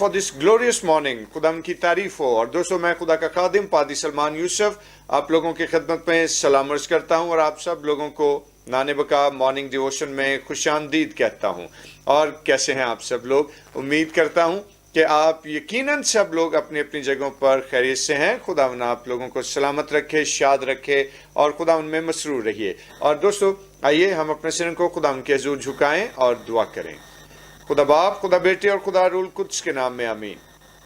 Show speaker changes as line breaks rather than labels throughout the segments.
for this glorious morning. खुदा की तारीफ हो। और दोस्तों, मैं खुदा का खादिम पादी सलमान यूसुफ आप लोगों की खिदमत में सलाम अर्ज करता हूं और आप सब लोगों को नाने-बका मॉर्निंग डिवोशन में खुशामदीद कहता हूं। और कैसे हैं आप सब लोग? उम्मीद करता हूं कि आप यकीनन सब लोग अपनी अपनी जगहों पर खैरियत से हैं। खुदावन आप लोगों को सलामत रखे, शाद रखे और खुदावन में मसरूर रहिए। और दोस्तों, आइए हम अपने सिर को खुदावन के हुजूर झुकाएं और दुआ करें। खुदा बाप, खुदा बेटे और खुदा रूल कुद्स के नाम में आमीन।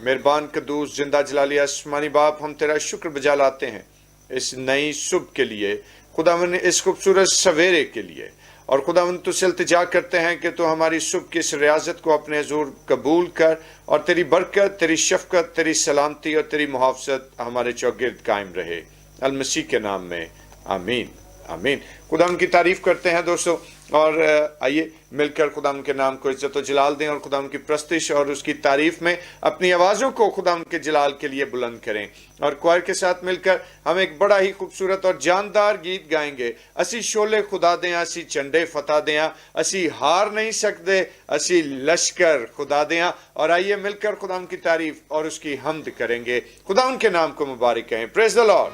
मेहरबान कदूस जिंदा जलाली आसमानी बाप, हम तेरा शुक्र बजा लाते हैं इस नई सुबह के लिए, खुदावन इस खूबसूरत सवेरे के लिए। और खुदावन तुझसे इल्तिजा करते हैं कि तू हमारी सुबह की इस रियाजत को अपने हुजूर कबूल कर और तेरी बरकत, तेरी शफकत, तेरी सलामती और तेरी मुहाफ़ज़त हमारे चौगिर्द कायम रहे। अल मसीह के नाम में आमीन आमीन। खुदावन की तारीफ करते हैं दोस्तों, और आइए मिलकर खुदावन के नाम को इज्जत और जलाल दें और खुदावन की प्रस्तिश और उसकी तारीफ में अपनी आवाज़ों को खुदावन के जलाल के लिए बुलंद करें। और क्वायर के साथ मिलकर हम एक बड़ा ही खूबसूरत और जानदार गीत गाएंगे। असी शोले खुदा दें, असी चंडे फता दें, असी हार नहीं सकते, असी लश्कर खुदा दें। और आइए मिलकर खुदावन की तारीफ और उसकी हम्द करेंगे। खुदावन के नाम को मुबारक कहें। Praise the Lord.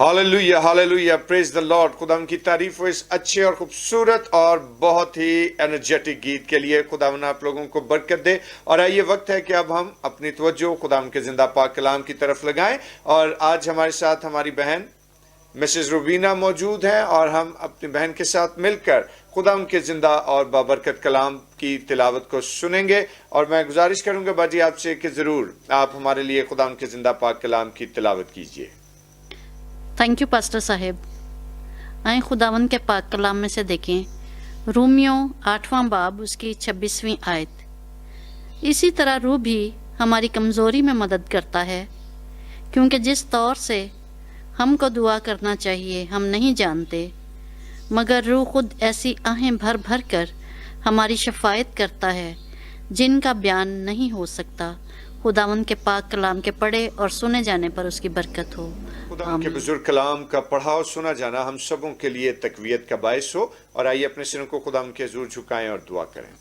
Hallelujah hallelujah, praise the Lord. खुदावन की तारीफ हो इस अच्छे और खूबसूरत और बहुत ही एनर्जेटिक गीत के लिए। खुदावन आप लोगों को बरकत दे। और आइए वक्त है कि अब हम अपनी तवज्जो खुदावन के जिंदा पाक कलाम की तरफ लगाएं। और आज हमारे साथ हमारी बहन मिसेस रुबीना मौजूद हैं और हम अपनी बहन के साथ मिलकर खुदावन के जिंदा और बाबरकत कलाम की तिलावत को सुनेंगे। और मैं गुजारिश करूंगा बाजी आपसे कि जरूर आप हमारे लिए खुदावन के जिंदा पाक कलाम की तिलावत कीजिए।
थैंक यू पास्टर साहेब। आए खुदावन के पाक कलाम में से देखें رومیو 8واں باب اس کی 26ویں آیت۔ اسی طرح روح بھی ہماری کمزوری میں مدد کرتا ہے، کیونکہ جس طور سے ہم کو دعا کرنا چاہیے ہم نہیں جانتے، مگر روح خود ایسی آہیں بھر بھر کر ہماری شفاعت کرتا ہے جن کا بیان نہیں ہو سکتا۔ خداوند کے پاک کلام کے پڑھے اور سنے جانے پر اس کی برکت ہو۔
خداوند کے بزرگ کلام کا پڑھا اور سنا جانا ہم سبوں کے لیے تقویت کا باعث ہو، اور آئیے اپنے سروں کو خداوند کے حضور جھکائیں اور دعا کریں۔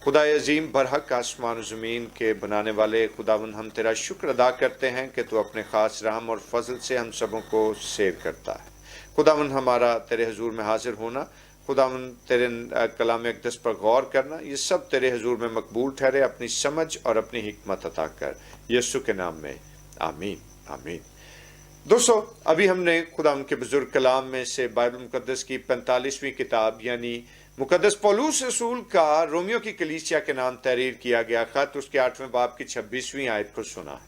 خدا عظیم برحق آسمان و زمین کے بنانے والے خداوند، ہم تیرا شکر ادا کرتے ہیں کہ تو اپنے خاص رحم اور فضل سے ہم سبوں کو سیر کرتا ہے۔ خداوند، ہمارا تیرے حضور میں حاضر ہونا، خداوند تیرے کلام اقدس پر غور کرنا، یہ سب تیرے حضور میں مقبول ٹھہرے۔ اپنی سمجھ اور اپنی حکمت عطا کر، یسوع کے نام میں آمین آمین۔ دوستو، ابھی ہم نے خداوند کے بزرگ کلام میں سے بائبل مقدس کی 45ویں کتاب یعنی مقدس پولوس رسول کا رومیو کی کلیسیا کے نام تحریر کیا گیا خط، اس کے 8ویں باب کی 26ویں آیت کو سنا ہے۔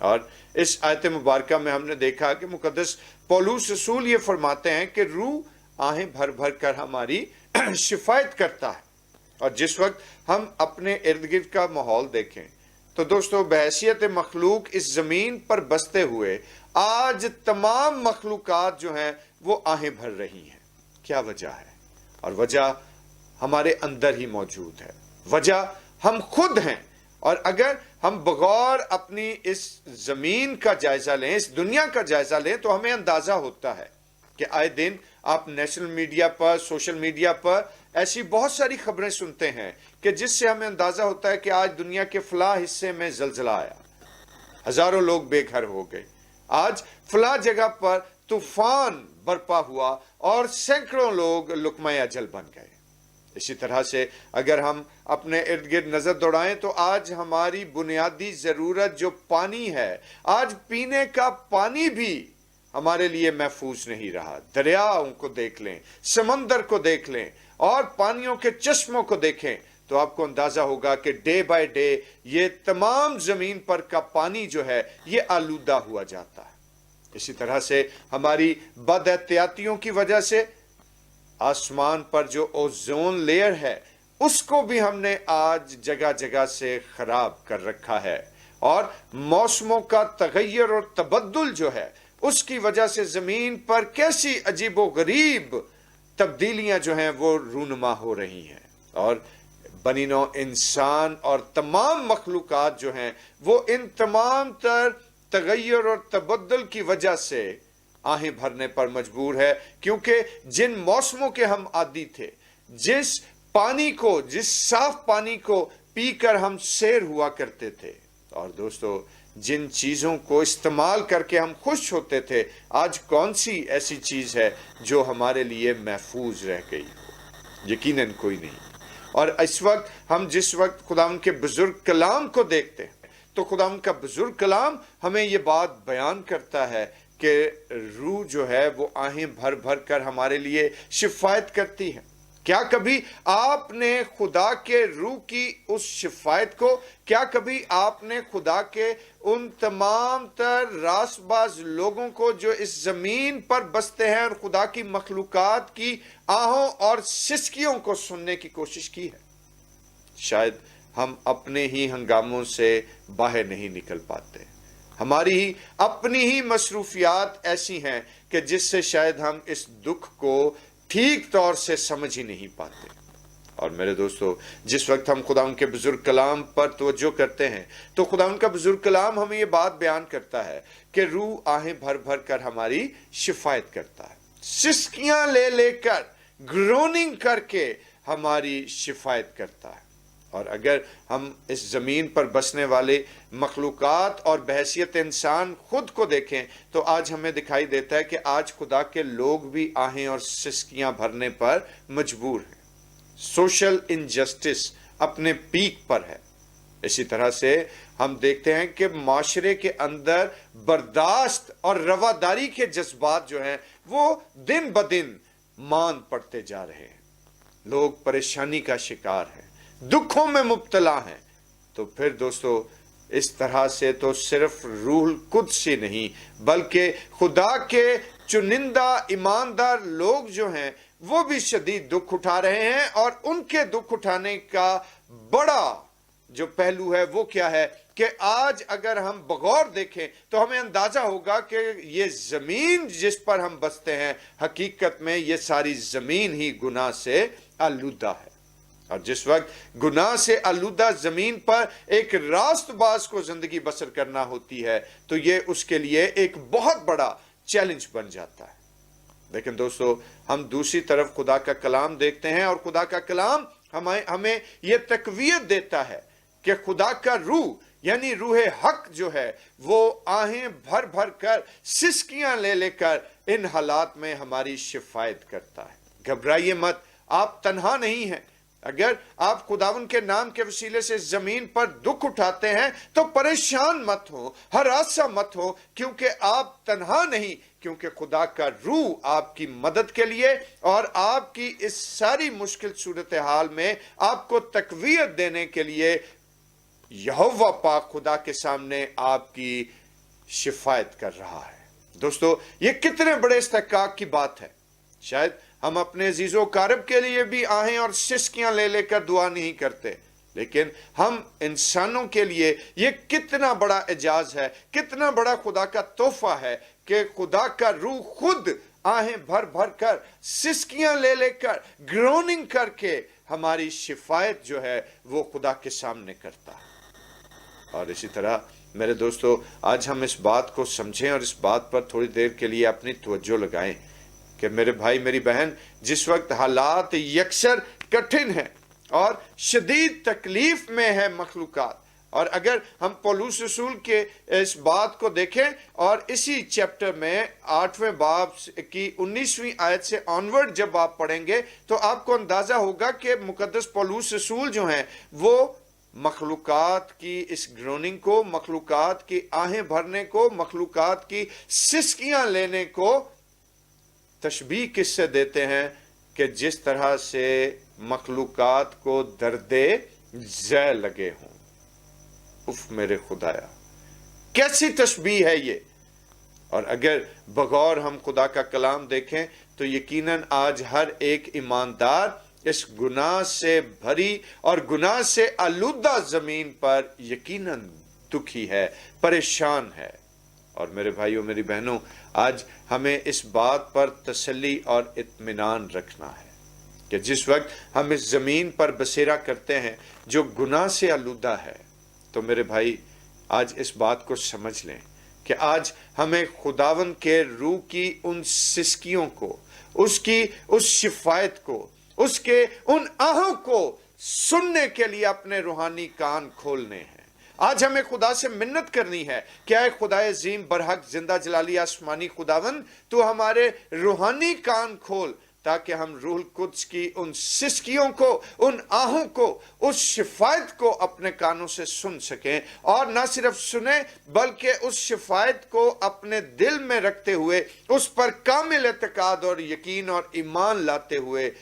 اور اس آیت مبارکہ میں ہم نے دیکھا کہ مقدس پولوس رسول یہ فرماتے ہیں کہ روح آہیں بھر بھر کر ہماری شفاعت کرتا ہے۔ اور جس وقت ہم اپنے ارد گرد کا ماحول دیکھیں تو دوستو، بحیثیت مخلوق اس زمین پر بستے ہوئے آج تمام مخلوقات جو ہیں وہ آہیں بھر رہی ہیں۔ کیا وجہ ہے؟ اور وجہ ہمارے اندر ہی موجود ہے، وجہ ہم خود ہیں۔ اور اگر ہم بغور اپنی اس زمین کا جائزہ لیں، اس دنیا کا جائزہ لیں، تو ہمیں اندازہ ہوتا ہے کہ آئے دن آپ نیشنل میڈیا پر، سوشل میڈیا پر ایسی بہت ساری خبریں سنتے ہیں کہ جس سے ہمیں اندازہ ہوتا ہے کہ آج دنیا کے فلاں حصے میں زلزلہ آیا، ہزاروں لوگ بے گھر ہو گئے، آج فلاں جگہ پر طوفان برپا ہوا اور سینکڑوں لوگ لقمہ اجل بن گئے۔ اسی طرح سے اگر ہم اپنے ارد گرد نظر دوڑائیں تو آج ہماری بنیادی ضرورت جو پانی ہے، آج پینے کا پانی بھی ہمارے لیے محفوظ نہیں رہا۔ دریاؤں کو دیکھ لیں، سمندر کو دیکھ لیں اور پانیوں کے چشموں کو دیکھیں تو آپ کو اندازہ ہوگا کہ ڈے بائی ڈے یہ تمام زمین پر کا پانی جو ہے یہ آلودہ ہوا جاتا ہے۔ اسی طرح سے ہماری بد احتیاطیوں کی وجہ سے آسمان پر جو اوزون لیئر ہے اس کو بھی ہم نے آج جگہ جگہ سے خراب کر رکھا ہے، اور موسموں کا تغیر اور تبدل جو ہے اس کی وجہ سے زمین پر کیسی عجیب و غریب تبدیلیاں جو ہیں وہ رونما ہو رہی ہیں، اور بنی نوع انسان اور تمام مخلوقات جو ہیں وہ ان تمام تر تغیر اور تبدل کی وجہ سے آہیں بھرنے پر مجبور ہے، کیونکہ جن موسموں کے ہم عادی تھے، جس پانی کو، جس صاف پانی کو پی کر ہم سیر ہوا کرتے تھے، اور دوستو جن چیزوں کو استعمال کر کے ہم خوش ہوتے تھے، آج کون سی ایسی چیز ہے جو ہمارے لیے محفوظ رہ گئی ہو؟ یقیناً کوئی نہیں۔ اور اس وقت ہم جس وقت خداوند کے بزرگ کلام کو دیکھتے ہیں تو خداوند کا بزرگ کلام ہمیں یہ بات بیان کرتا ہے کہ روح جو ہے وہ آہیں بھر بھر کر ہمارے لیے شفاعت کرتی ہے۔ کیا کبھی آپ نے خدا کے روح کی اس شفاعت کو، کیا کبھی آپ نے خدا کے ان تمام تر راست باز لوگوں کو جو اس زمین پر بستے ہیں اور خدا کی مخلوقات کی آہوں اور سسکیوں کو سننے کی کوشش کی ہے؟ شاید ہم اپنے ہی ہنگاموں سے باہر نہیں نکل پاتے، ہماری ہی اپنی ہی مصروفیات ایسی ہیں کہ جس سے شاید ہم اس دکھ کو ٹھیک طور سے سمجھ ہی نہیں پاتے۔ اور میرے دوستو، جس وقت ہم خداوند کے بزرگ کلام پر توجہ کرتے ہیں تو خداوند کا بزرگ کلام ہمیں یہ بات بیان کرتا ہے کہ روح آہیں بھر بھر کر ہماری شفاعت کرتا ہے، سسکیاں لے لے کر، گروننگ کر کے ہماری شفاعت کرتا ہے۔ اور اگر ہم اس زمین پر بسنے والے مخلوقات اور بحیثیت انسان خود کو دیکھیں تو آج ہمیں دکھائی دیتا ہے کہ آج خدا کے لوگ بھی آہیں اور سسکیاں بھرنے پر مجبور ہیں۔ سوشل انجسٹس اپنے پیک پر ہے۔ اسی طرح سے ہم دیکھتے ہیں کہ معاشرے کے اندر برداشت اور رواداری کے جذبات جو ہیں وہ دن بدن مان پڑتے جا رہے ہیں، لوگ پریشانی کا شکار ہیں، دکھوں میں مبتلا ہیں۔ تو پھر دوستو، اس طرح سے تو صرف روح القدس ہی نہیں بلکہ خدا کے چنندہ ایماندار لوگ جو ہیں वो भी शदीद दुख उठा रहे हैं, और उनके दुख उठाने का बड़ा जो पहलू है वो क्या है कि आज अगर हम बगौर देखें तो हमें अंदाजा होगा कि ये जमीन जिस पर हम बसते हैं, हकीकत में ये सारी जमीन ही गुनाह से आलूदा है। और जिस वक्त गुनाह से आलूदा जमीन पर एक रास्तबाज को जिंदगी बसर करना होती है, तो ये उसके लिए एक बहुत बड़ा चैलेंज बन जाता है। लेकिन दोस्तों, हम दूसरी तरफ खुदा का कलाम देखते हैं, और खुदा का कलाम हमें यह तकवीयत देता है कि खुदा का रूह यानी रूह हक जो है वो आहें भर भर कर, सिसकियां ले लेकर इन हालात में हमारी शिफायत करता है। घबराइए मत, आप तन्हा नहीं हैं। अगर आप खुदावन के नाम के वसीले से जमीन पर दुख उठाते हैं तो परेशान मत हो, हरासा मत हो, क्योंकि आप तन्हा नहीं, क्योंकि खुदा का रूह आपकी मदद के लिए और आपकी इस सारी मुश्किल सूरत हाल में आपको तकवीयत देने के लिए यहोवा पाक खुदा के सामने आपकी शिफायत कर रहा है। दोस्तों, ये कितने बड़े इस्तेकाक की बात है। शायद हम अपने अजीजों कारब के लिए भी आहें और सिसकियां ले लेकर दुआ नहीं करते, लेकिन हम इंसानों के लिए ये कितना बड़ा एजाज है, कितना बड़ा खुदा का तोहफा है कि खुदा का रूह खुद आहें भर भर कर, सिसकियां ले लेकर, ग्रोनिंग करके हमारी शिफायत जो है वो खुदा के सामने करता है। और इसी तरह मेरे दोस्तों, आज हम इस बात को समझें और इस बात पर थोड़ी देर के लिए अपनी तवज्जो लगाएं कि मेरे भाई मेरी बहन, जिस वक्त हालात यकसर कठिन हैं और शदीद तकलीफ में है मखलूकात, और अगर हम पौलुस रसूल के इस बात को देखें और इसी चैप्टर में 8वें बाब की 19वीं आयत से ऑनवर्ड जब आप पढ़ेंगे तो आपको अंदाजा होगा कि मुकद्दस पौलुस रसूल जो हैं वो मखलूकात की इस ग्रोनिंग को, मखलूकात की आहें भरने को, मखलूकात की सिसकियां लेने को तशबीह किससे देते हैं कि जिस तरह से मखलूकात को दर्दे ज़ै लगे हों। उफ मेरे खुदाया, कैसी तशबीह है ये। और अगर बगौर हम खुदा का कलाम देखें तो यकीनन आज हर एक ईमानदार इस गुनाह से भरी और गुनाह से आलूदा जमीन पर यकीनन दुखी है, परेशान है। और मेरे भाइयों मेरी बहनों, आज हमें इस बात पर तसल्ली और इत्मीनान रखना है कि जिस वक्त हम इस जमीन पर बसेरा करते हैं जो गुनाह से आलूदा है, तो मेरे भाई आज इस बात को समझ लें कि आज हमें खुदावन के रूह की उन सिसकियों को, उसकी उस शिफायत को, उसके उन आहों को सुनने के लिए अपने रूहानी कान खोलने हैं। आज हमें खुदा से मिन्नत करनी है, क्या है खुदाए अजीम बरहक जिंदा जलाली आसमानी खुदावन, तू हमारे रूहानी कान खोल ताकि हम रूह कुद्स की उन सिसकियों को, उन आहों को, उस शिफायत को अपने कानों से सुन सकें, और ना सिर्फ सुने बल्कि उस शिफायत को अपने दिल में रखते हुए उस पर कामिल एतकाद और यकीन और ईमान लाते हुए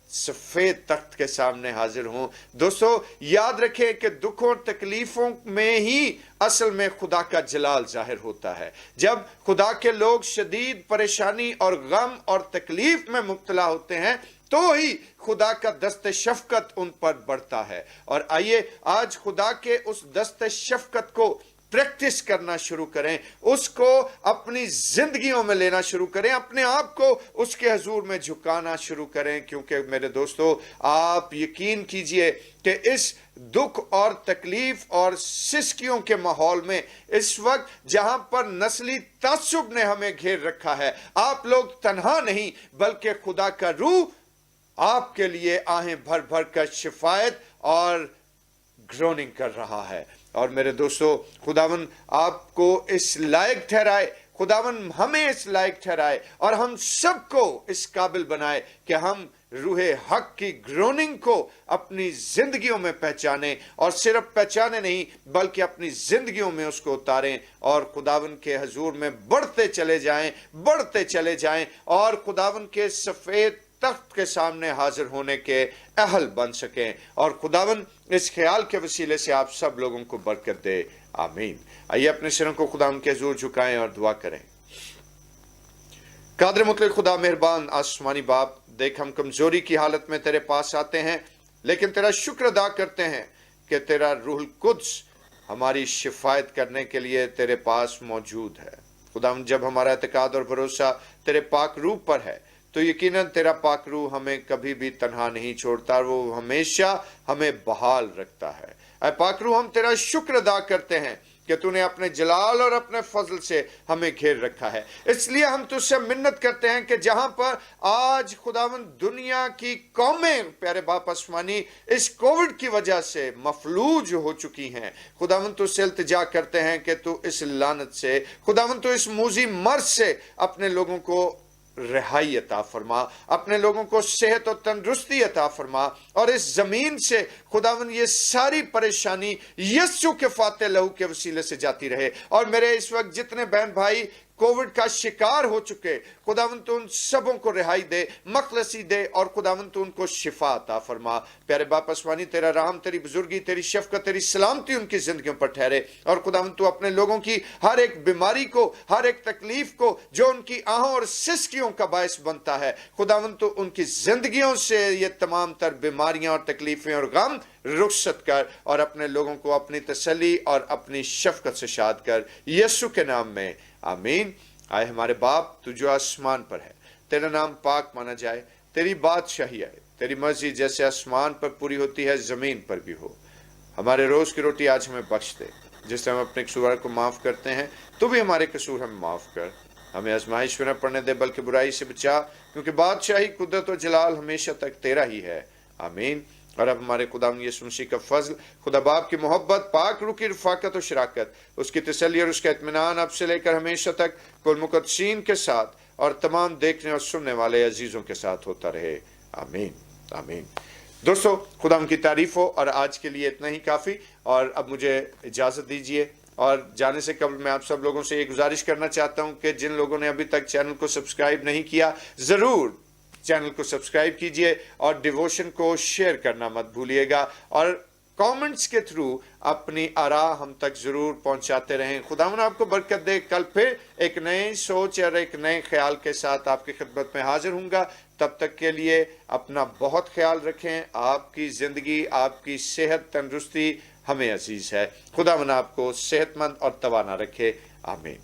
सफेद तख्त के सामने हाजिर हों। दोस्तों, याद रखें कि दुखों और तकलीफों में ही असल में खुदा का जलाल जाहिर होता है। जब खुदा के लोग शदीद परेशानी और गम और तकलीफ में मुब्तला होते हैं तो ही खुदा का दस्ते शफकत उन पर बढ़ता है। और आइए आज खुदा के उस दस्ते शफकत को प्रैक्टिस करना शुरू करें, उसको अपनी जिंदगियों में लेना शुरू करें, अपने आप को उसके हजूर में झुकाना शुरू करें। क्योंकि मेरे दोस्तों, आप यकीन कीजिए कि इस दुख और तकलीफ और सिसकियों के माहौल में, इस वक्त जहां पर नस्ली तासुब ने हमें घेर रखा है, आप लोग तन्हा नहीं बल्कि खुदा का रूह आपके लिए आहें भर भर कर शिफायत और ग्रोनिंग कर रहा है। और मेरे दोस्तों, खुदावन आपको इस लायक ठहराए, खुदावन हमें इस लायक ठहराए और हम सबको इस काबिल बनाए कि हम रूह हक की ग्रोनिंग को अपनी जिंदगियों में पहचानें, और सिर्फ पहचाने नहीं बल्कि अपनी जिंदगियों में उसको उतारें और खुदावन के हजूर में बढ़ते चले जाएं, बढ़ते चले जाएं, और खुदावन के सफेद तख्त के सामने हाजिर होने के अहल बन सकें। और खुदावन इस ख्याल के वसीले से आप सब लोगों को बरकत दे, आमीन। आइए अपने सिरों को खुदावन के हजूर झुकाएं और दुआ करें। कादिर मुतलक खुदा मेहरबान आसमानी बाप, देख हम कमजोरी की हालत में तेरे पास आते हैं, लेकिन तेरा शुक्र अदा करते हैं कि तेरा रूहुल कुद्स हमारी शिफायत करने के लिए तेरे पास मौजूद है। खुदा, जब हमारा एतकाद और भरोसा तेरे पाक रूह पर है तो यकीनन तेरा पाक रूह हमें कभी भी तन्हा नहीं छोड़ता, वो हमेशा हमें बहाल रखता है। ऐ पाक रूह, हम तेरा शुक्र अदा करते हैं कि तूने अपने जलाल और अपने फजल से हमें घेर रखा है। इसलिए हम तुझसे मिन्नत करते हैं कि जहां पर आज खुदावंद दुनिया की कौमें प्यारे बाप आसमानी इस कोविड की वजह से मफलूज हो चुकी हैं, खुदावंद तुझसे इल्तिजा करते हैं कि तू इस लानत से, खुदावंद तू इस मूजी मर्ज से अपने लोगों को रिहाई अता फरमा, अपने लोगों को सेहत और तंदुरुस्ती अता फरमा, और इस जमीन से खुदावन ये सारी परेशानी यीशु के फाते लहू के वसीले से जाती रहे। और मेरे इस वक्त जितने बहन भाई कोविड का शिकार हो चुके, खुदावन तो उन सबों को रिहाई दे, मखलसी दे, और खुदावन तो उनको शिफा अता फरमा। प्यारे बाप आसमानी, तेरा रहम, तेरी बुजुर्गी, तेरी शफकत, तेरी सलामती उनकी जिंदगियों पर ठहरे। और खुदावन तो अपने लोगों की हर एक बीमारी को, हर एक तकलीफ को जो उनकी आहों और सिसकियों का बायस बनता है, खुदावन तो उनकी जिंदगियों से ये तमाम तर बीमारियां और तकलीफें और गम रुखसत कर, और अपने लोगों को अपनी तसल्ली और अपनी शफकत से शाद कर, यीशु के नाम में, आमीन। आए हमारे बाप, तू जो आसमान पर है, तेरा नाम पाक माना जाए, तेरी बादशाही आए, तेरी मर्जी जैसे आसमान पर पूरी होती है जमीन पर भी हो। हमारे रोज की रोटी आज हमें बख्श दे, जिससे हम अपने कसूर को माफ करते हैं, तू भी हमारे कसूर हमें माफ कर। हमें आजमाइश में न पड़ने दे, बल्कि बुराई से बचा, क्योंकि बादशाही, कुदरत और जलाल हमेशा तक तेरा ही है, आमीन। और अब हमारे खुदा यीशु मसीह का फजल, खुदा बाप की मोहब्बत, पाक रूह की रफाकत और शराकत, उसकी तसल्ली और उसका इत्मीनान अब से लेकर हमेशा तक कुल मुकद्दसीन के साथ और तमाम देखने और सुनने वाले अजीजों के साथ होता रहे, आमीन, आमीन। दोस्तों, खुदा की तारीफ हो, और आज के लिए इतना ही काफ़ी। और अब मुझे इजाज़त दीजिए, और जाने से कबल मैं आप सब लोगों से ये गुजारिश करना चाहता हूँ कि जिन लोगों ने अभी तक चैनल को सब्सक्राइब नहीं किया, ज़रूर चैनल को सब्सक्राइब कीजिए, और डिवोशन को शेयर करना मत भूलिएगा, और कमेंट्स के थ्रू अपनी आरा हम तक जरूर पहुंचाते रहें। खुदावन आपको बरकत दे। कल फिर एक नई सोच और एक नए ख्याल के साथ आपकी खिदमत में हाजिर हूंगा। तब तक के लिए अपना बहुत ख्याल रखें। आपकी जिंदगी, आपकी सेहत, तंदुरुस्ती हमें अजीज है। खुदावन आपको सेहतमंद और तवाना रखे, आमीन।